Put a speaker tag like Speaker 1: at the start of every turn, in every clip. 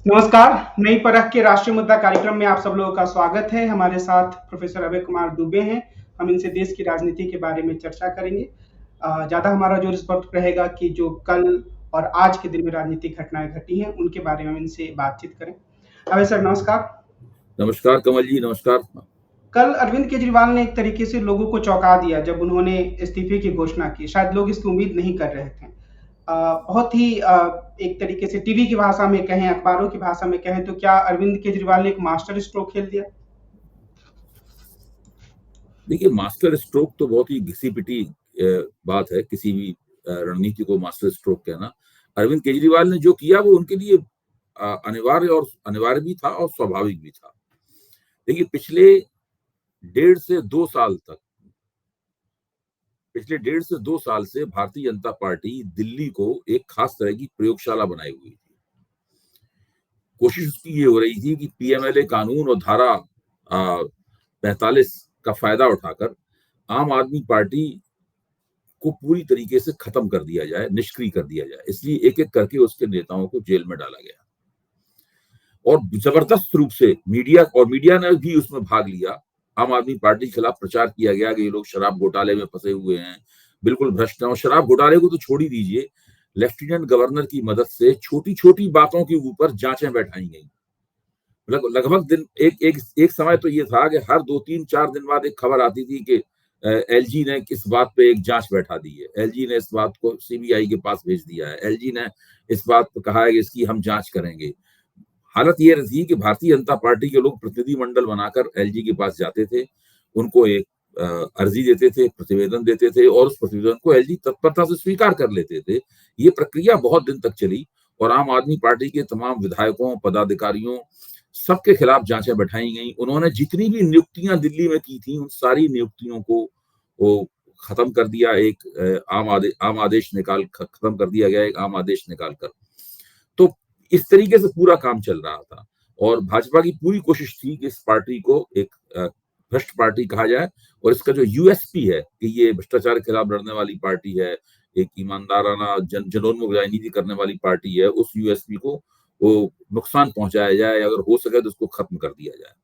Speaker 1: नमस्कार। नई परख के राष्ट्रीय मुद्दा कार्यक्रम में आप सब लोगों का स्वागत है। हमारे साथ प्रोफेसर अभय कुमार दुबे हैं। हम इनसे देश की राजनीति के बारे में चर्चा करेंगे। ज़्यादा हमारा जोर इस वक्त रहेगा कि जो कल और आज के दिन में राजनीतिक घटनाएं घटी हैं उनके बारे में हम इनसे बातचीत करें। अभय सर नमस्कार।
Speaker 2: नमस्कार कमल जी, नमस्कार।
Speaker 1: कल अरविंद केजरीवाल ने एक तरीके से लोगों को चौंका दिया जब उन्होंने इस्तीफे की घोषणा की। शायद लोग इसकी उम्मीद नहीं कर रहे थे। बहुत ही एक तरीके से टीवी की भाषा में कहें, अखबारों की भाषा में कहें तो क्या अरविंद केजरीवाल ने एक मास्टर स्ट्रोक खेल दिया?
Speaker 2: देखिए, मास्टर स्ट्रोक तो बहुत ही घिसी पिटी बात है, किसी भी रणनीति को मास्टर स्ट्रोक कहना। अरविंद केजरीवाल ने जो किया वो उनके लिए अनिवार्य भी था और स्वाभाविक भी था। देखिए, पिछले 1.5 से 2 साल से भारतीय जनता पार्टी दिल्ली को एक खास तरह की प्रयोगशाला बनाई हुई थी। कोशिश उसकी ये हो रही थी कि पीएमएलए कानून और धारा 45 का फायदा उठाकर आम आदमी पार्टी को पूरी तरीके से खत्म कर दिया जाए, निष्क्रिय कर दिया जाए। इसलिए एक एक करके उसके नेताओं को जेल में डाला गया और जबरदस्त रूप से मीडिया ने भी उसमें भाग लिया। आम आदमी पार्टी के खिलाफ प्रचार किया गया कि ये लोग शराब घोटाले में फंसे हुए हैं, बिल्कुल भ्रष्ट हैं। और शराब घोटाले को तो छोड़ ही दीजिए, लेफ्टिनेंट गवर्नर की मदद से छोटी छोटी बातों के ऊपर जांचें बैठाई गई। लगभग दिन एक समय तो ये था कि हर 2-3-4 दिन बाद एक खबर आती थी कि एलजी ने किस बात पे एक जांच बैठा दी है, एलजी ने इस बात को सीबीआई के पास भेज दिया है, एलजी ने इस बात पे कहा है कि इसकी हम जांच करेंगे। हालत ये थी कि भारतीय जनता पार्टी के लोग प्रतिनिधिमंडल बनाकर एलजी के पास जाते थे, उनको एक अर्जी देते थे, प्रतिवेदन देते थे और उस प्रतिवेदन को एलजी तत्परता से स्वीकार कर लेते थे। ये प्रक्रिया बहुत दिन तक चली और आम आदमी पार्टी के तमाम विधायकों, पदाधिकारियों, सबके खिलाफ जांचें बैठाई गई। उन्होंने जितनी भी नियुक्तियां दिल्ली में की थी, उन सारी नियुक्तियों को वो खत्म कर दिया। एक आम आदेश खत्म कर दिया गया, एक आम आदेश निकाल कर। तो इस तरीके से पूरा काम चल रहा था और भाजपा की पूरी कोशिश थी कि इस पार्टी को एक भ्रष्ट पार्टी कहा जाए और इसका जो यूएसपी है कि ये भ्रष्टाचार के खिलाफ लड़ने वाली पार्टी है, एक ईमानदाराना जनोन्मुख राजनीति करने वाली पार्टी है, उस यूएसपी को वो नुकसान पहुंचाया जाए, अगर हो सके तो उसको खत्म कर दिया जाए।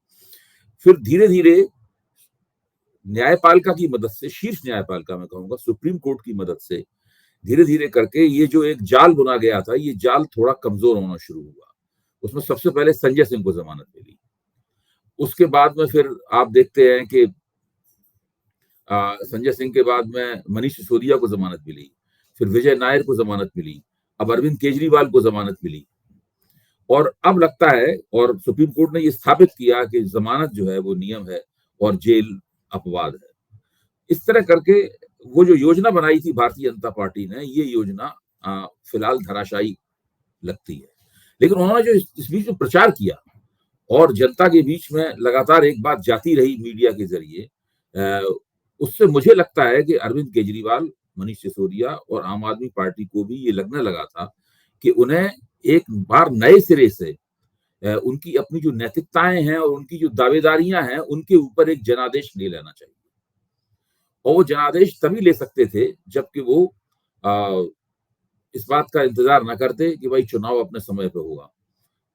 Speaker 2: फिर धीरे धीरे न्यायपालिका की मदद से, शीर्ष न्यायपालिका मैं कहूंगा, सुप्रीम कोर्ट की मदद से धीरे धीरे करके ये जो एक जाल बुना गया था, ये जाल थोड़ा कमजोर होना शुरू हुआ। उसमें सबसे पहले संजय सिंह को जमानत मिली। उसके बाद में फिर आप देखते हैं कि संजय सिंह के बाद में मनीष सिसोदिया को जमानत मिली, फिर विजय नायर को जमानत मिली, अब अरविंद केजरीवाल को जमानत मिली। और अब लगता है, और सुप्रीम कोर्ट ने ये स्थापित किया कि जमानत जो है वो नियम है और जेल अपवाद है। इस तरह करके वो जो योजना बनाई थी भारतीय जनता पार्टी ने, ये योजना फिलहाल धराशायी लगती है। लेकिन उन्होंने जो इस बीच में प्रचार किया और जनता के बीच में लगातार एक बात जाती रही मीडिया के जरिए, उससे मुझे लगता है कि अरविंद केजरीवाल, मनीष सिसोदिया और आम आदमी पार्टी को भी ये लगने लगा था कि उन्हें एक बार नए सिरे से उनकी अपनी जो नैतिकताएं हैं और उनकी जो दावेदारियां हैं, उनके ऊपर एक जनादेश ले लेना चाहिए। और वो जनादेश तभी ले सकते थे जबकि वो इस बात का इंतजार न करते कि भाई चुनाव अपने समय पे होगा,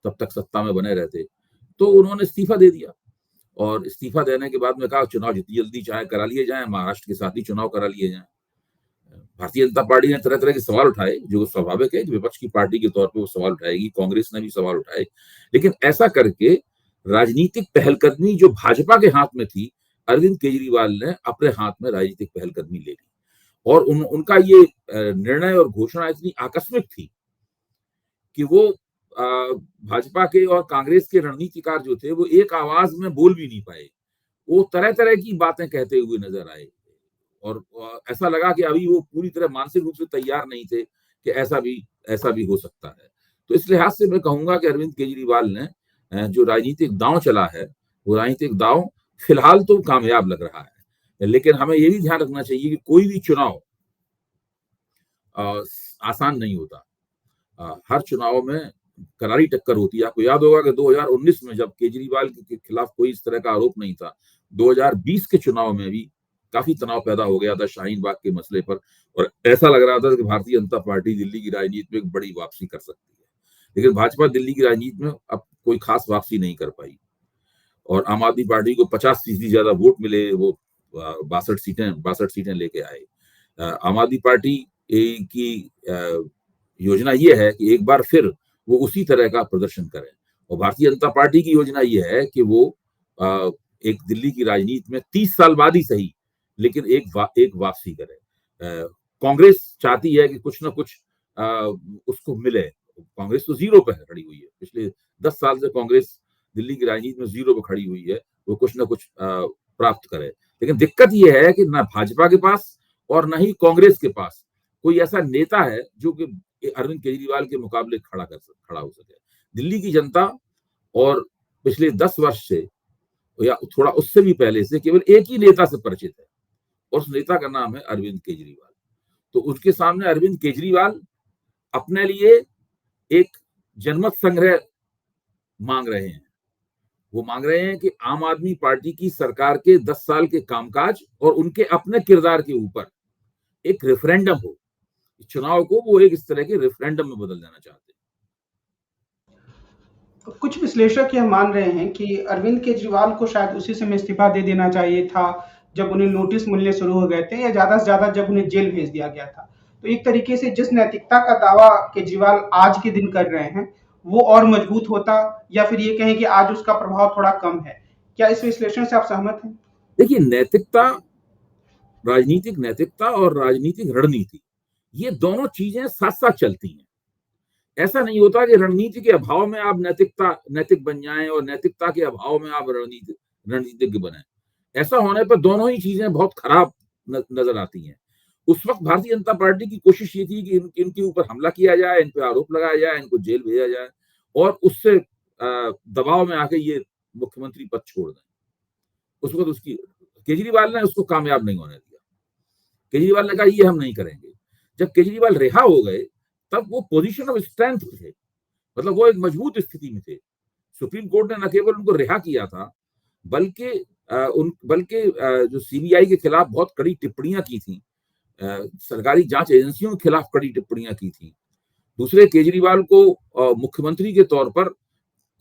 Speaker 2: तब तक सत्ता में बने रहते। तो उन्होंने इस्तीफा दे दिया और इस्तीफा देने के बाद में कहा चुनाव जितनी जल्दी चाहे करा लिए जाए, महाराष्ट्र के साथ ही चुनाव करा लिए जाए। भारतीय जनता पार्टी ने तरह तरह के सवाल उठाए, जो स्वाभाविक है कि विपक्ष की पार्टी के तौर पर वो सवाल उठाएगी, कांग्रेस ने भी सवाल उठाए। लेकिन ऐसा करके राजनीतिक पहलकदमी जो भाजपा के हाथ में थी, अरविंद केजरीवाल ने अपने हाथ में राजनीतिक पहलकदमी ले ली और उनका ये निर्णय और घोषणा इतनी आकस्मिक थी कि वो भाजपा के और कांग्रेस के रणनीतिकार जो थे वो एक आवाज में बोल भी नहीं पाए। वो तरह तरह की बातें कहते हुए नजर आए और ऐसा लगा कि अभी वो पूरी तरह मानसिक रूप से तैयार नहीं थे कि ऐसा भी हो सकता है। तो इस लिहाज से मैं कहूंगा कि अरविंद केजरीवाल ने जो राजनीतिक दांव चला है, वो राजनीतिक दांव फिलहाल तो कामयाब लग रहा है। लेकिन हमें ये भी ध्यान रखना चाहिए कि कोई भी चुनाव आसान नहीं होता। हर चुनाव में करारी टक्कर होती है। आपको याद होगा कि 2019 में जब केजरीवाल के खिलाफ कोई इस तरह का आरोप नहीं था, 2020 के चुनाव में भी काफी तनाव पैदा हो गया था शाहीन बाग के मसले पर और ऐसा लग रहा था कि भारतीय जनता पार्टी दिल्ली की राजनीति में एक बड़ी वापसी कर सकती है। लेकिन भाजपा दिल्ली की राजनीति में अब कोई खास वापसी नहीं कर पाई और आम आदमी पार्टी को 50% ज्यादा वोट मिले, वो 62 सीटें लेके आए। आम आदमी पार्टी की योजना ये है कि एक बार फिर वो उसी तरह का प्रदर्शन करें और भारतीय जनता पार्टी की योजना ये है कि वो एक दिल्ली की राजनीति में 30 साल बाद ही सही, लेकिन एक वापसी करे। कांग्रेस चाहती है कि कुछ ना कुछ उसको मिले। कांग्रेस तो जीरो पे खड़ी हुई है, पिछले 10 साल से कांग्रेस दिल्ली की राजनीति में जीरो पे खड़ी हुई है, वो कुछ ना कुछ प्राप्त करे। लेकिन दिक्कत ये है कि ना भाजपा के पास और ना ही कांग्रेस के पास कोई ऐसा नेता है जो कि अरविंद केजरीवाल के मुकाबले खड़ा हो सके। दिल्ली की जनता और पिछले 10 वर्ष से या थोड़ा उससे भी पहले से केवल एक ही नेता से परिचित है और उस नेता का नाम है अरविंद केजरीवाल। तो उसके सामने अरविंद केजरीवाल अपने लिए एक जनमत संग्रह मांग रहे हैं। वो मांग रहे हैं कि आम आदमी पार्टी की सरकार के 10 साल के कामकाज और उनके अपने किरदार के ऊपर एक रेफरेंडम हो। चुनाव को वो एक इस तरह के रेफरेंडम में बदल देना चाहते
Speaker 1: हैं। कुछ विश्लेषक यह मान रहे हैं कि अरविंद केजरीवाल को शायद उसी समय इस्तीफा दे देना चाहिए था जब उन्हें नोटिस मिलने शुरू हो गए थे, या ज्यादा से ज्यादा जब उन्हें जेल भेज दिया गया था। तो एक तरीके से जिस नैतिकता का दावा केजरीवाल आज के दिन कर रहे हैं वो और मजबूत होता, या फिर ये कहें कि आज उसका प्रभाव थोड़ा कम है। क्या इस विश्लेषण से आप सहमत हैं?
Speaker 2: देखिए, राजनीतिक नैतिकता और राजनीतिक रणनीति, ये दोनों चीजें साथ साथ चलती हैं। ऐसा नहीं होता कि रणनीति के अभाव में आप नैतिक बन जाएं और नैतिकता के अभाव में आप रणनीतिज्ञ बने। ऐसा होने पर दोनों ही चीजें बहुत खराब नजर आती हैं। उस वक्त भारतीय जनता पार्टी की कोशिश ये थी कि इनके ऊपर हमला किया जाए, इन पे आरोप लगाया जाए, इनको जेल भेजा जाए और उससे दबाव में आके ये मुख्यमंत्री पद छोड़ दें। उस वक्त केजरीवाल ने उसको कामयाब नहीं होने दिया। केजरीवाल ने कहा ये हम नहीं करेंगे। जब केजरीवाल रिहा हो गए तब वो पोजीशन ऑफ स्ट्रेंथ थे, मतलब वो एक मजबूत स्थिति में थे। सुप्रीम कोर्ट ने न केवल उनको रिहा किया था बल्कि जो सीबीआई के खिलाफ बहुत कड़ी टिप्पणियां की थी, सरकारी जांच एजेंसियों के खिलाफ कड़ी टिप्पणियां की थी। दूसरे, केजरीवाल को मुख्यमंत्री के तौर पर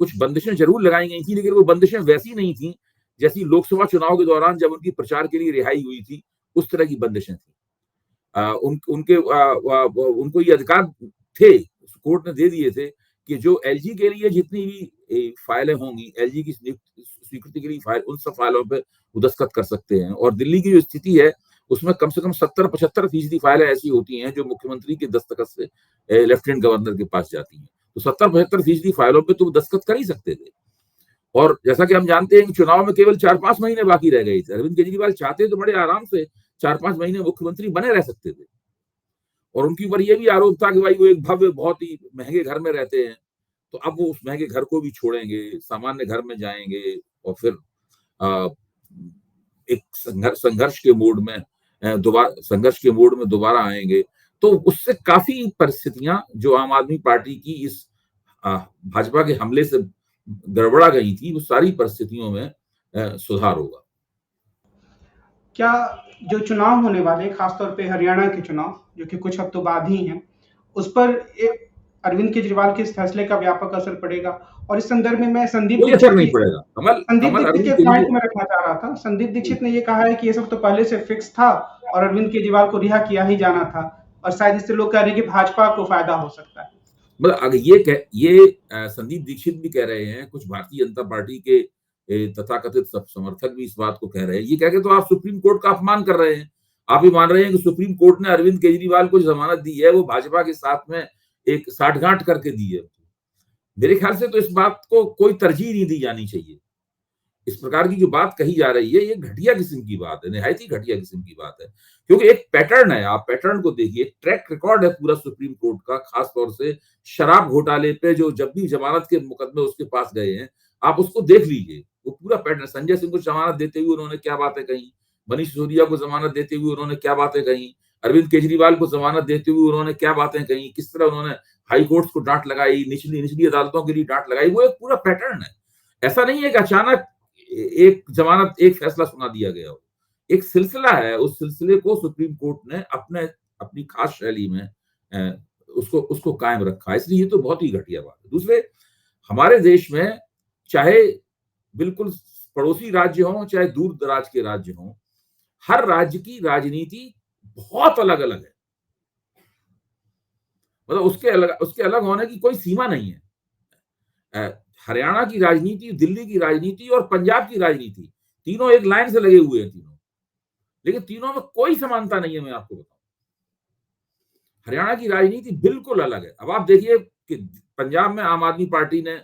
Speaker 2: कुछ बंदिशें जरूर लगाई गई थी, लेकिन वो बंदिशें वैसी नहीं थी जैसी लोकसभा चुनाव के दौरान जब उनकी प्रचार के लिए रिहाई हुई थी, उस तरह की बंदिशें थी। उनको ये अधिकार थे, कोर्ट ने दे दिए थे कि जो एलजी के लिए जितनी भी फाइलें होंगी, एलजी की स्वीकृति के लिए फाइल, उन सब फाइलों पे वो दस्तखत कर सकते हैं। और दिल्ली की जो स्थिति है उसमें कम से कम 70-75% फाइलें ऐसी होती हैं जो मुख्यमंत्री के दस्तखत से लेफ्टिनेंट गवर्नर के पास जाती हैं। तो 70-75% फाइलों पे तो वो दस्तखत कर ही सकते थे। और जैसा कि हम जानते हैं कि चुनाव में केवल 4-5 महीने बाकी रह गए थे। अरविंद केजरीवाल चाहते तो बड़े आराम से 4-5 महीने मुख्यमंत्री बने रह सकते थे। और उनके ऊपर यह भी आरोप था कि भाई वो एक भव्य बहुत ही महंगे घर में रहते हैं, तो अब वो उस महंगे घर को भी छोड़ेंगे, सामान्य घर में जाएंगे और फिर एक संघर्ष के मोड में दोबारा आएंगे। तो उससे काफी परिस्थितियां जो आम आदमी पार्टी की इस भाजपा के हमले से गड़बड़ा गई थी, वो सारी परिस्थितियों में सुधार होगा।
Speaker 1: क्या जो चुनाव होने वाले, खासतौर पे हरियाणा के चुनाव जो कि कुछ हफ्तों बाद ही हैं, उस पर एक अरविंद केजरीवाल के इस फैसले का व्यापक असर पड़ेगा? और इस संदर्भ में मैं संदीप
Speaker 2: दीक्षित नहीं पड़ेगा।
Speaker 1: के पॉइंट में रखना चाह रहा था। संदीप दीक्षित ने ये कहा है कि ये सब तो पहले से फिक्स था और अरविंद केजरीवाल को रिहा किया ही जाना था, और शायद इससे लोग कह रहे हैं कि भाजपा को फायदा हो सकता है।
Speaker 2: मतलब अगर ये संदीप दीक्षित भी कह रहे हैं, कुछ भारतीय जनता पार्टी के तथाकथित समर्थक भी इस बात को कह रहे हैं। ये कह के तो आप सुप्रीम कोर्ट का अपमान कर रहे हैं। आप ये मान रहे हैं कि सुप्रीम कोर्ट ने अरविंद केजरीवाल को जमानत दी है वो भाजपा के साथ में एक साठगांठ करके दी है। मेरे ख्याल से तो इस बात को कोई तरजीह नहीं दी जानी चाहिए। इस प्रकार की जो बात कही जा रही है ये घटिया किस्म की बात है, निहायत ही घटिया किस्म की बात है। क्योंकि एक पैटर्न है, आप पैटर्न को देखिए, ट्रैक रिकॉर्ड है पूरा सुप्रीम कोर्ट का, खास तौर से शराब घोटाले पे जो जब भी जमानत के मुकदमे उसके पास गए हैं, आप उसको देख लीजिए। वो पूरा पैटर्न, संजय सिंह को जमानत देते हुए उन्होंने क्या बातें कही, मनीष सिसोदिया को जमानत देते हुए उन्होंने क्या बातें कही, अरविंद केजरीवाल को जमानत देते हुए उन्होंने क्या बातें कही, किस तरह उन्होंने हाई कोर्ट को डांट लगाई, निचली अदालतों के लिए डांट लगाई। वो एक पूरा पैटर्न है। ऐसा नहीं है कि अचानक एक जमानत, एक फैसला सुना दिया गया हो। एक सिलसिला है, उस सिलसिले को सुप्रीम कोर्ट ने अपनी खास शैली में उसको उसको कायम रखा, इसलिए ये तो बहुत ही घटिया बात है। दूसरे, हमारे देश में चाहे बिल्कुल पड़ोसी राज्य हों चाहे दूर दराज के राज्य हों, हर राज्य की राजनीति बहुत अलग अलग है। मतलब उसके अलग होने की कोई सीमा नहीं है। हरियाणा की राजनीति, दिल्ली की राजनीति और पंजाब की राजनीति, तीनों एक लाइन से लगे हुए हैं तीनों, लेकिन तीनों में कोई समानता नहीं है। मैं आपको बताऊं, हरियाणा की राजनीति बिल्कुल अलग है। अब आप देखिए कि पंजाब में आम आदमी पार्टी ने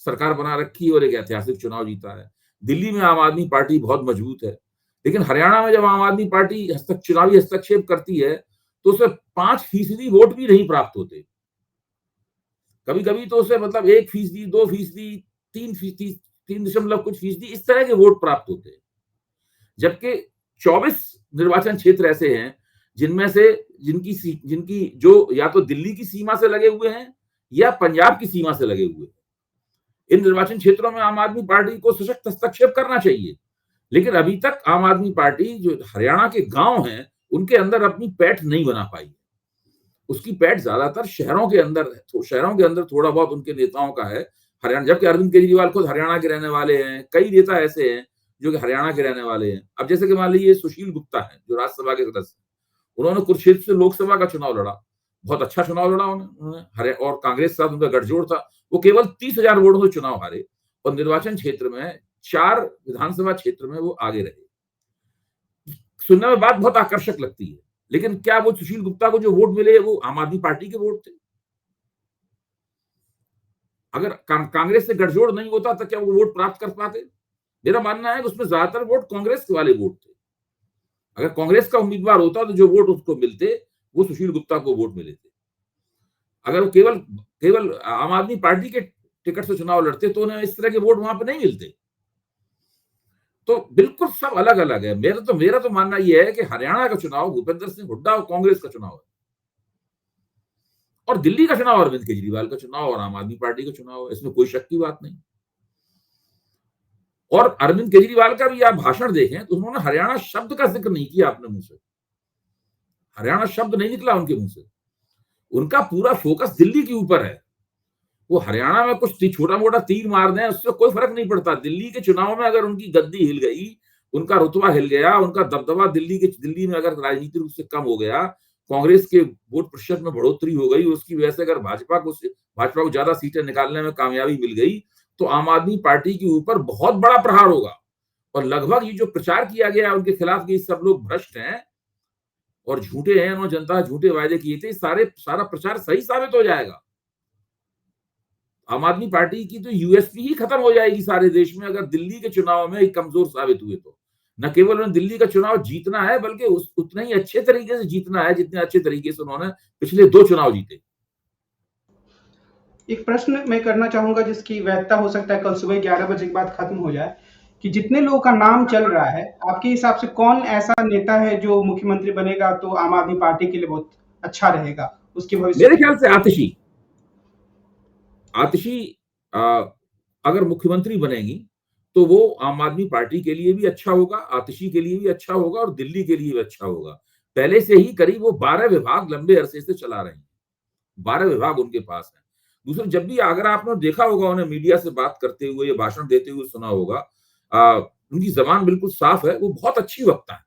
Speaker 2: सरकार बना रखी और एक ऐतिहासिक चुनाव जीता है। दिल्ली में आम आदमी पार्टी बहुत मजबूत है, लेकिन हरियाणा में जब आम आदमी पार्टी चुनावी हस्तक्षेप करती है तो उसे 5% वोट भी नहीं प्राप्त होते। कभी कभी तो उसे मतलब 1%, 2%, 3%, 3 कुछ फीसदी इस तरह के वोट प्राप्त होते हैं। जबकि 24 निर्वाचन क्षेत्र ऐसे हैं जिनमें से जिनकी जो या तो दिल्ली की सीमा से लगे हुए हैं या पंजाब की सीमा से लगे हुए हैं। इन निर्वाचन क्षेत्रों में आम आदमी पार्टी को सशक्त हस्तक्षेप करना चाहिए, लेकिन अभी तक आम आदमी पार्टी जो हरियाणा के गांव हैं उनके अंदर अपनी पैठ नहीं बना पाई। उसकी पैठ ज्यादातर शहरों के अंदर थोड़ा बहुत उनके नेताओं का है। हरियाणा, जबकि अरविंद केजरीवाल खुद हरियाणा के रहने वाले हैं। कई नेता ऐसे हैं जो कि हरियाणा के रहने वाले हैं। अब जैसे कि मान लीजिए सुशील गुप्ता है जो राज्यसभा के सदस्य, उन्होंने कुरुक्षेत्र से लोकसभा का चुनाव लड़ा, बहुत अच्छा चुनाव लड़ा उन्होंने, और कांग्रेस के साथ उनका गठजोड़ था। वो केवल 30,000 वोटों से चुनाव हारे और निर्वाचन क्षेत्र में 4 विधानसभा क्षेत्र में वो आगे रहे। सुनने में बात बहुत आकर्षक लगती है, लेकिन क्या वो सुशील गुप्ता को जो वोट मिले वो आम आदमी पार्टी के वोट थे? अगर कांग्रेस से गठजोड़ नहीं होता तो क्या वो वोट प्राप्त कर पाते? मेरा मानना है कि उसमें ज्यादातर वोट कांग्रेस वाले वोट थे। अगर कांग्रेस का उम्मीदवार होता तो जो वोट उसको मिलते वो सुशील गुप्ता को वोट मिले थे। अगर वो केवल केवल आम आदमी पार्टी के टिकट से चुनाव लड़ते तो उन्हें इस तरह के वोट वहां पर नहीं मिलते। तो बिल्कुल सब अलग अलग है। मेरा तो मानना यह है कि हरियाणा का चुनाव भूपेंद्र सिंह हुड्डा और कांग्रेस का चुनाव है, और दिल्ली का चुनाव अरविंद केजरीवाल का चुनाव और आम आदमी पार्टी का चुनाव है। इसमें कोई शक की बात नहीं। और अरविंद केजरीवाल का भी आप भाषण देखें तो उन्होंने हरियाणा शब्द का जिक्र नहीं किया अपने मुंह से। हरियाणा शब्द नहीं निकला उनके मुंह से। उनका पूरा फोकस दिल्ली के ऊपर है। वो हरियाणा में कुछ छोटा मोटा तीर मार दें उससे कोई फर्क नहीं पड़ता। दिल्ली के चुनाव में अगर उनकी गद्दी हिल गई, उनका रुतबा हिल गया, उनका दबदबा दिल्ली में अगर राजनीतिक रूप से कम हो गया, कांग्रेस के वोट प्रतिशत में बढ़ोतरी हो गई, उसकी वजह से अगर भाजपा को ज्यादा सीटें निकालने में कामयाबी मिल गई तो आम आदमी पार्टी के ऊपर बहुत बड़ा प्रहार होगा। और लगभग ये जो प्रचार किया गया उनके खिलाफ कि सब लोग भ्रष्ट हैं और झूठे हैं, उन्होंने जनता झूठे वायदे किए थे, सारा प्रचार सही साबित हो जाएगा। आम आदमी पार्टी की तो यूएसपी ही खत्म हो जाएगी सारे देश में अगर दिल्ली के चुनाव में एक कमजोर साबित हुए तो। न केवल उन्हें दिल्ली का चुनाव जीतना है बल्कि उतना ही अच्छे तरीके से जीतना है जितने अच्छे तरीके से उन्होंने पिछले 2 चुनाव जीते।
Speaker 1: एक प्रश्न मैं करना चाहूंगा जिसकी वैधता हो सकता है कल सुबह 11 बजे के बाद खत्म हो जाए, कि जितने लोगों का नाम चल रहा है आपके हिसाब से कौन ऐसा नेता है जो मुख्यमंत्री बनेगा तो आम आदमी पार्टी के लिए बहुत अच्छा रहेगा उसके भविष्य?
Speaker 2: मेरे ख्याल से आतिशी अगर मुख्यमंत्री बनेगी तो वो आम आदमी पार्टी के लिए भी अच्छा होगा, आतिशी के लिए भी अच्छा होगा और दिल्ली के लिए भी अच्छा होगा। पहले से ही करीब वो 12 विभाग लंबे अरसे से चला रहे हैं, 12 विभाग उनके पास है। दूसरा, जब भी अगर आपने देखा होगा उन्हें मीडिया से बात करते हुए या भाषण देते हुए सुना होगा, उनकी जबान बिल्कुल साफ है, वो बहुत अच्छी वक्ता है।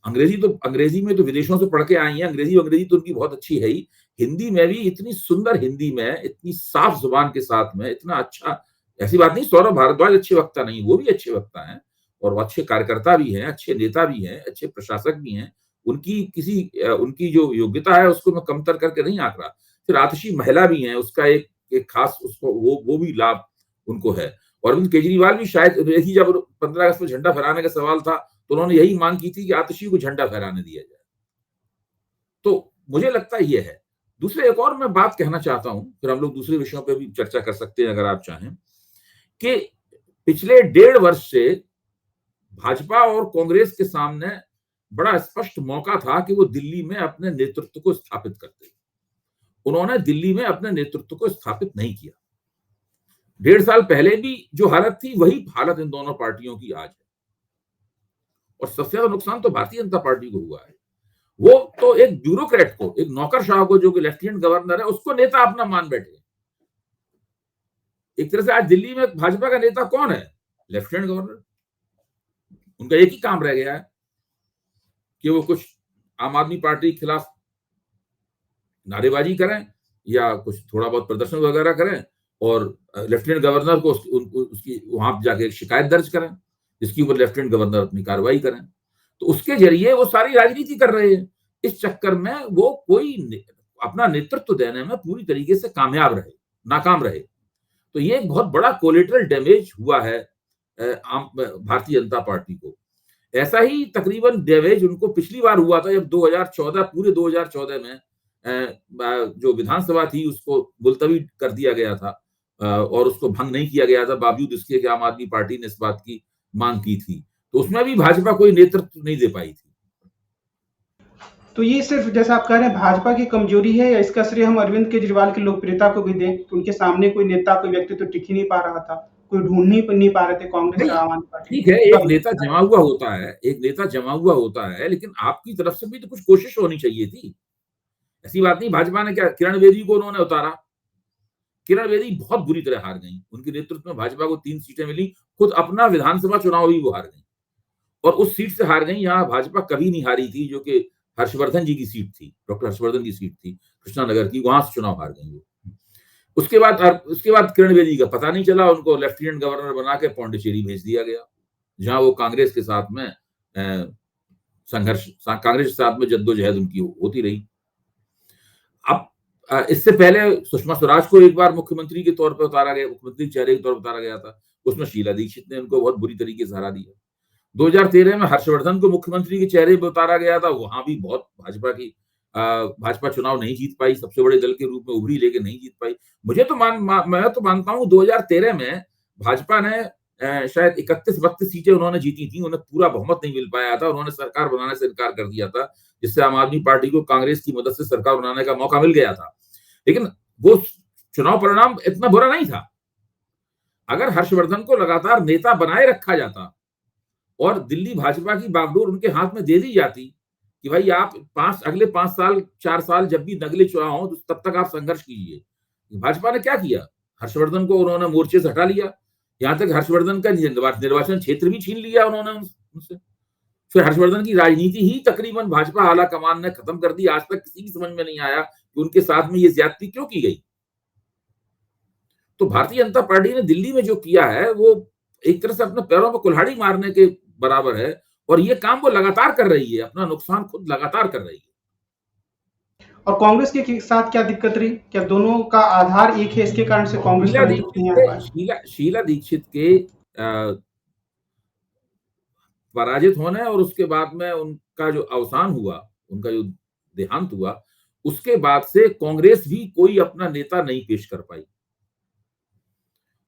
Speaker 2: अंग्रेजी में तो विदेशों से पढ़ के आई है, अंग्रेजी तो उनकी बहुत अच्छी है ही। हिंदी में भी इतनी सुंदर हिंदी में, इतनी साफ जुबान के साथ में, इतना अच्छा, ऐसी बात नहीं सौरभ भारद्वाज अच्छे वक्ता नहीं, वो भी अच्छे वक्ता हैं और वो अच्छे कार्यकर्ता भी हैं, अच्छे नेता भी हैं, अच्छे प्रशासक भी हैं। उनकी जो योग्यता है उसको मैं कमतर करके नहीं आंक रहा। फिर आतिशी महिला भी हैं, उसका एक खास उसको वो भी लाभ उनको है। और अरविंद केजरीवाल भी शायद देखिए, जब 15 अगस्त में झंडा फहराने का सवाल था तो उन्होंने यही मांग की थी कि आतिशी को झंडा फहराने दिया जाए। तो मुझे लगता है ये है। दूसरे एक और मैं बात कहना चाहता हूं, फिर हम लोग दूसरे विषयों पर भी चर्चा कर सकते हैं अगर आप चाहें, कि पिछले 1.5 वर्ष से भाजपा और कांग्रेस के सामने बड़ा स्पष्ट मौका था कि वो दिल्ली में अपने नेतृत्व को स्थापित करते। उन्होंने दिल्ली में अपने नेतृत्व को स्थापित नहीं किया। 1.5 साल पहले भी जो हालत थी वही हालत इन दोनों पार्टियों की आज है, और सबसे ज्यादा नुकसान तो भारतीय जनता पार्टी को हुआ है। वो तो एक ब्यूरोक्रेट को, एक नौकरशाह को, जो कि लेफ्टिनेंट गवर्नर है, उसको नेता अपना मान बैठे। एक तरह से आज दिल्ली में भाजपा का नेता कौन है? Lieutenant governor. उनका एक ही काम रह गया है कि वो कुछ आम आदमी पार्टी के खिलाफ नारेबाजी करें या कुछ थोड़ा बहुत प्रदर्शन वगैरह करें, और लेफ्टिनेंट गवर्नर को उसकी वहां जाके शिकायत दर्ज करें, जिसके ऊपर लेफ्टिनेंट गवर्नर अपनी कार्रवाई करें। तो उसके जरिए वो सारी राजनीति कर रहे हैं। इस चक्कर में वो कोई अपना नेतृत्व देने में पूरी तरीके से नाकाम रहे। तो ये एक बहुत बड़ा कोलेटरल डैमेज हुआ है भारतीय जनता पार्टी को। ऐसा ही तकरीबन डैमेज उनको पिछली बार हुआ था, जब 2014 पूरे 2014 में जो विधानसभा थी उसको मुलतवी कर दिया गया था, और उसको भंग नहीं किया गया था, बावजूद इसके कि आम आदमी पार्टी ने इस बात की मांग की थी। तो उसमें भी भाजपा कोई नेतृत्व नहीं दे पाई थी।
Speaker 1: तो ये सिर्फ जैसा आप कह रहे हैं भाजपा की कमजोरी है, या इसका श्रेय हम अरविंद केजरीवाल की लोकप्रियता को भी दें कि उनके सामने कोई नेता, कोई व्यक्ति तो टिक ही नहीं पा रहा था, कोई ढूंढ नहीं पा रहे थे कांग्रेस या आम आदमी पार्टी।
Speaker 2: ठीक है, एक नेता जमा हुआ होता है, लेकिन आपकी तरफ से भी तो कुछ कोशिश होनी चाहिए थी। ऐसी बात नहीं, भाजपा ने क्या, किरण बेदी को उन्होंने उतारा, किरण बेदी बहुत बुरी तरह हार गई, उनके नेतृत्व में भाजपा को 3 सीटें मिली, खुद अपना विधानसभा चुनाव भी वो हार गई, और उस सीट से हार गई जहां भाजपा कभी नहीं हारी थी, जो कि हर्षवर्धन जी की सीट थी, डॉक्टर हर्षवर्धन की सीट थी कृष्णानगर की, वहां से चुनाव हार गई वो। उसके बाद किरण बेदी का पता नहीं चला, उनको लेफ्टिनेंट गवर्नर बना के पौंडीचेरी भेज दिया गया, जहां वो कांग्रेस के साथ में कांग्रेस के साथ में जद्दोजहद उनकी होती रही। अब इससे पहले सुषमा स्वराज को एक बार मुख्यमंत्री के तौर पर उतारा गया, मुख्यमंत्री चेहरे के तौर पर उतारा गया था, उसमें शीला दीक्षित ने उनको बहुत बुरी तरीके से हरा दिया। 2013 में हर्षवर्धन को मुख्यमंत्री के चेहरे पर उतारा गया था, वहां भी बहुत भाजपा चुनाव नहीं जीत पाई, सबसे बड़े दल के रूप में उभरी, लेकिन नहीं जीत पाई। मैं तो मानता हूं 2013 में भाजपा ने शायद 31-32 सीटें उन्होंने जीती थी, उन्हें पूरा बहुमत नहीं मिल पाया था, उन्होंने सरकार बनाने से इनकार कर दिया था, जिससे आम आदमी पार्टी को कांग्रेस की मदद से सरकार बनाने का मौका मिल गया था। लेकिन वो चुनाव परिणाम इतना बुरा नहीं था। अगर हर्षवर्धन को लगातार नेता बनाए रखा जाता और दिल्ली भाजपा की बागडोर उनके हाथ में दे दी जाती कि भाई आप अगले 5 साल 4 साल जब भी अगले चुनाव हो, तो तब तक आप संघर्ष कीजिए। भाजपा ने क्या किया, हर्षवर्धन को उन्होंने मोर्चे से हटा लिया, यहां तक हर्षवर्धन का निर्वाचन क्षेत्र भी छीन लिया उन्होंने उनसे। फिर हर्षवर्धन की राजनीति ही तकरीबन भाजपा आला कमान ने खत्म कर दी। आज तक किसी की समझ में नहीं आया कि उनके साथ में ये ज्यादती क्यों की गई। तो भारतीय जनता पार्टी ने दिल्ली में जो किया है वो एक तरह से अपने पैरों में कुल्हाड़ी मारने के बराबर है, और ये काम वो लगातार कर रही है, अपना नुकसान खुद लगातार कर रही है।
Speaker 1: और कांग्रेस के साथ क्या दिक्कत रही, क्या दोनों का आधार एक है, इसके कारण से कांग्रेस
Speaker 2: शीला दीक्षित के पराजित होने और उसके बाद में उनका जो अवसान हुआ, उनका जो देहांत हुआ, उसके बाद से कांग्रेस भी कोई अपना नेता नहीं पेश कर पाई,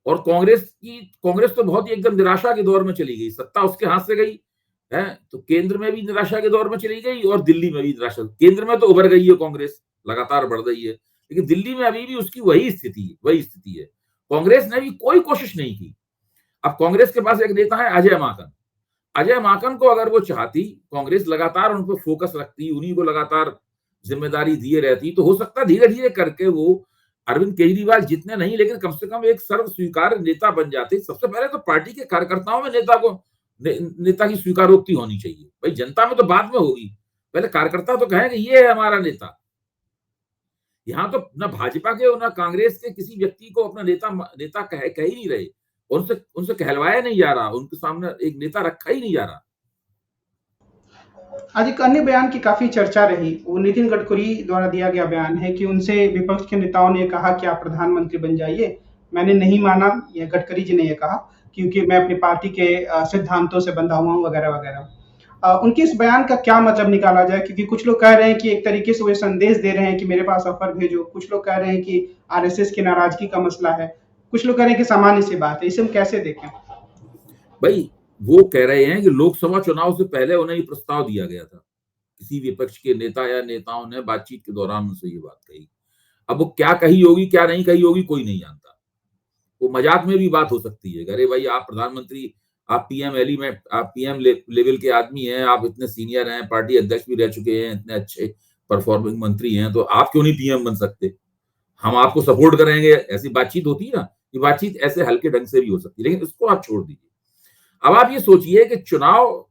Speaker 2: और कांग्रेस तो बहुत ही एकदम निराशा के दौर में चली गई, सत्ता उसके हाथ से गई है, तो केंद्र में भी निराशा के दौर में चली गई और दिल्ली में भी निराशा। केंद्र में तो उभर गई है कांग्रेस, लगातार बढ़ रही है, लेकिन दिल्ली में अभी भी उसकी वही स्थिति है। कांग्रेस ने भी कोई कोशिश नहीं की। अब कांग्रेस के पास एक नेता है अजय माकन को अगर वो चाहती, कांग्रेस लगातार उन पर फोकस रखती, उन्हीं को लगातार जिम्मेदारी दिए रहती, तो हो सकता धीरे धीरे करके वो अरविंद केजरीवाल जितने नहीं, लेकिन कम से कम एक सर्व स्वीकार नेता बन जाते। सबसे पहले तो पार्टी के कार्यकर्ताओं में नेता की स्वीकारोक्ति होनी चाहिए। भाई जनता में तो बाद में होगी, पहले कार्यकर्ता तो कहेंगे ये है हमारा नेता। यहाँ तो ना भाजपा के और ना कांग्रेस के किसी व्यक्ति को अपना नेता कह ही नहीं रहे, उनसे कहलवाया नहीं जा रहा, उनके सामने एक नेता रखा ही नहीं जा रहा।
Speaker 1: आज एक अन्य बयान की काफी चर्चा रही, वो नितिन गडकरी द्वारा दिया गया बयान है कि उनसे विपक्ष के नेताओं ने कहा कि आप प्रधानमंत्री बन जाइए। मैंने नहीं माना, यह गडकरी जी ने यह कहा, क्योंकि मैं अपनी पार्टी के सिद्धांतों से बंधा हुआ हूँ, वगैरह वगैरह। उनके इस बयान का क्या मतलब निकाला जाए, क्योंकि कुछ लोग कह रहे हैं कि एक तरीके से वो संदेश दे रहे हैं कि मेरे पास ऑफर भेजो, कुछ लोग कह रहे हैं कि आरएसएस की नाराजगी का मसला है, कुछ लोग कह रहे हैं कि सामान्य सी बात है, इसे हम कैसे देखें?
Speaker 2: भाई वो कह रहे हैं कि लोकसभा चुनाव से पहले उन्हें ये प्रस्ताव दिया गया था, किसी विपक्ष के नेता या नेताओं ने बातचीत के दौरान उनसे ये बात कही। अब वो क्या कही होगी क्या नहीं कही होगी कोई नहीं जानता, वो मजाक में भी बात हो सकती है, अरे भाई आप प्रधानमंत्री आप पीएमएलई में आप पीएम लेवल के आदमी हैं, आप इतने सीनियर हैं, पार्टी अध्यक्ष भी रह चुके हैं, इतने अच्छे परफॉर्मिंग मंत्री हैं, तो आप क्यों नहीं पीएम बन सकते? हम आपको सपोर्ट करेंगे, ऐसी बातचीत होती है ना। ये बातचीत ऐसे हल्के ढंग से भी हो सकती है, लेकिन इसको आप छोड़ दीजिए। अब आप ये सोचिए कि चुनाव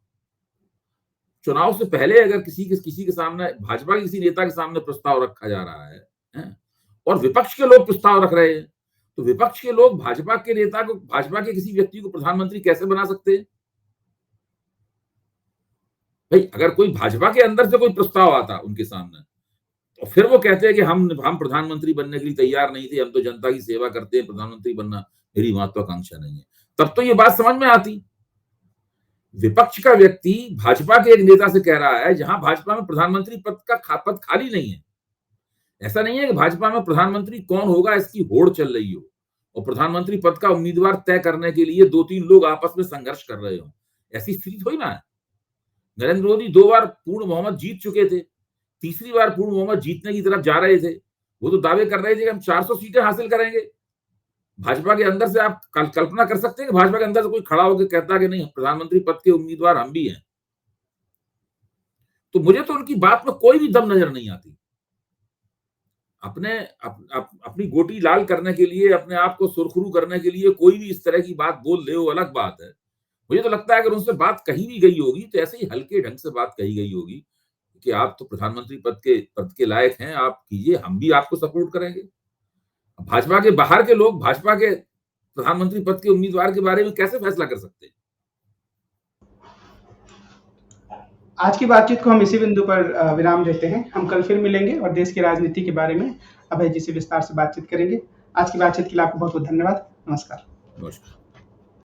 Speaker 2: से पहले अगर किसी के सामने, भाजपा के किसी नेता के सामने प्रस्ताव रखा जा रहा है? और विपक्ष के लोग प्रस्ताव रख रहे हैं, तो विपक्ष के लोग भाजपा के नेता को, भाजपा के किसी व्यक्ति को प्रधानमंत्री कैसे बना सकते हैं? भाई, अगर कोई भाजपा के अंदर से कोई प्रस्ताव आता उनके सामने, तो फिर वो कहते हैं कि हम प्रधानमंत्री बनने के लिए तैयार नहीं थे, हम तो जनता की सेवा करते हैं, प्रधानमंत्री बनना मेरी महत्वाकांक्षा नहीं है। तब तो ये बात समझ में आती। विपक्ष का व्यक्ति भाजपा के एक नेता से कह रहा है, जहां भाजपा में प्रधानमंत्री पद खाली नहीं है। ऐसा नहीं है कि भाजपा में प्रधानमंत्री कौन होगा इसकी होड़ चल रही हो और प्रधानमंत्री पद का उम्मीदवार तय करने के लिए 2-3 लोग आपस में संघर्ष कर रहे हो। ऐसी स्थिति थोड़ी ना है। नरेंद्र मोदी 2 बार पूर्ण बहुमत जीत चुके थे, तीसरी बार पूर्ण बहुमत जीतने की तरफ जा रहे थे। वो तो दावे कर रहे थे कि हम 400 सीटें हासिल करेंगे। भाजपा के अंदर से आप कल्पना कर सकते हैं कि भाजपा के अंदर से कोई खड़ा होकर कहता है कि नहीं, प्रधानमंत्री पद के उम्मीदवार हम भी हैं। तो मुझे तो उनकी बात में कोई भी दम नजर नहीं आती। अपनी गोटी लाल करने के लिए, अपने आप को सुरखरू करने के लिए कोई भी इस तरह की बात बोल ले, वो अलग बात है। मुझे तो लगता है अगर उनसे बात कही भी गई होगी तो ऐसे ही हल्के ढंग से बात कही गई होगी कि आप तो प्रधानमंत्री पद के लायक हैं, आप कीजिए, हम भी आपको सपोर्ट करेंगे। भाजपा के बाहर के लोग भाजपा के प्रधानमंत्री पद के उम्मीदवार के बारे में कैसे फैसला कर सकते हैं?
Speaker 1: आज की बातचीत को हम इसी बिंदु पर विराम देते हैं। हम कल फिर मिलेंगे और देश की राजनीति के बारे में अभय जी से विस्तार से बातचीत करेंगे। आज की बातचीत के लिए आपको बहुत बहुत धन्यवाद। नमस्कार।
Speaker 2: नमस्कार।